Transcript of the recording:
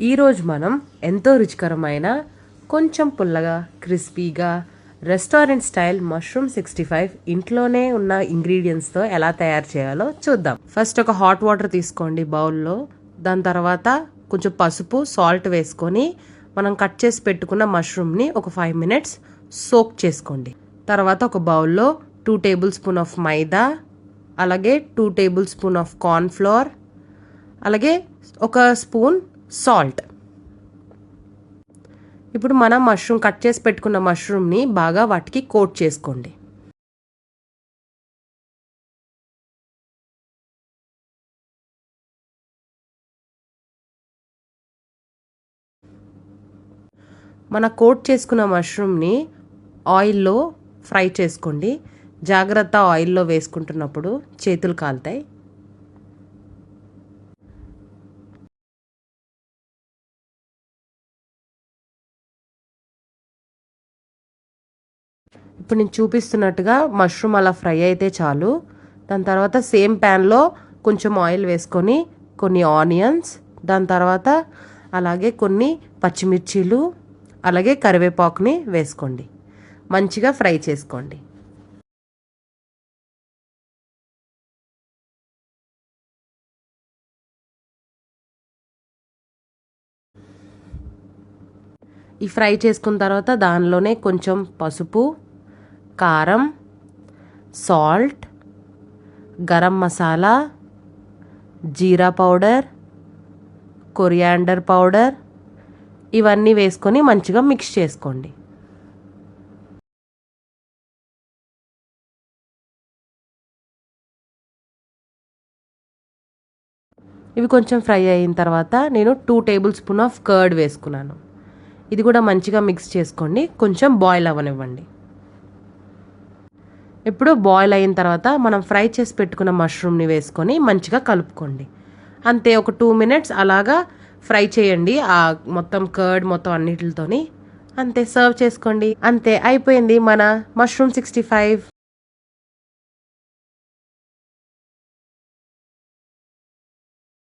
ఈరోజు మనం ఎంతో రుచికరమైన కొంచెం పుల్లగా క్రిస్పీగా రెస్టారెంట్ స్టైల్ మష్రూమ్ 65 ఇంట్లోనే ఉన్న ఇంగ్రీడియంట్స్తో ఎలా తయారు చేయాలో చూద్దాం. ఫస్ట్ ఒక హాట్ వాటర్ తీసుకోండి బౌల్లో. దాని తర్వాత కొంచెం పసుపు సాల్ట్ వేసుకొని మనం కట్ చేసి పెట్టుకున్న మష్రూమ్ని ఒక 5 minutes సోక్ చేసుకోండి. తర్వాత ఒక బౌల్లో 2 tablespoons ఆఫ్ మైదా, అలాగే 2 tablespoons ఆఫ్ కార్న్ ఫ్లోర్, అలాగే ఒక స్పూన్ సాల్ట్. ఇప్పుడు మనం మష్రూమ్ కట్ చేసి పెట్టుకున్న మష్రూమ్ని బాగా వాటికి కోట్ చేసుకోండి. మన కోట్ చేసుకున్న మష్రూమ్ని ఆయిల్లో ఫ్రై చేసుకోండి. జాగ్రత్త, ఆయిల్లో వేసుకుంటున్నప్పుడు చేతులు కాలుతాయి. ఇప్పుడు నేను చూపిస్తున్నట్టుగా మష్రూమ్ అలా ఫ్రై అయితే చాలు. దాని తర్వాత సేమ్ ప్యాన్లో కొంచెం ఆయిల్ వేసుకొని కొన్ని ఆనియన్స్, దాని తర్వాత అలాగే కొన్ని పచ్చిమిర్చీలు, అలాగే కరివేపాకుని వేసుకోండి. మంచిగా ఫ్రై చేసుకోండి. ఈ ఫ్రై చేసుకున్న తర్వాత దానిలోనే కొంచెం పసుపు, కారం, సాల్ట్, గరం మసాలా, జీరా పౌడర్, కొరియాండర్ పౌడర్ ఇవన్నీ వేసుకొని మంచిగా మిక్స్ చేసుకోండి. ఇవి కొంచెం ఫ్రై అయిన తర్వాత నేను 2 tablespoons ఆఫ్ కర్డ్ వేసుకున్నాను. ఇది కూడా మంచిగా మిక్స్ చేసుకోండి. కొంచెం బాయిల్ అవ్వనివ్వండి. ఇప్పుడు బాయిల్ అయిన తర్వాత మనం ఫ్రై చేసి పెట్టుకున్న మష్రూమ్ని వేసుకొని మంచిగా కలుపుకోండి. అంతే, ఒక 2 minutes అలాగా ఫ్రై చేయండి ఆ మొత్తం కర్డ్ మొత్తం అన్నిటితోని. అంతే, సర్వ్ చేసుకోండి. అంతే, అయిపోయింది మన మష్రూమ్ 65.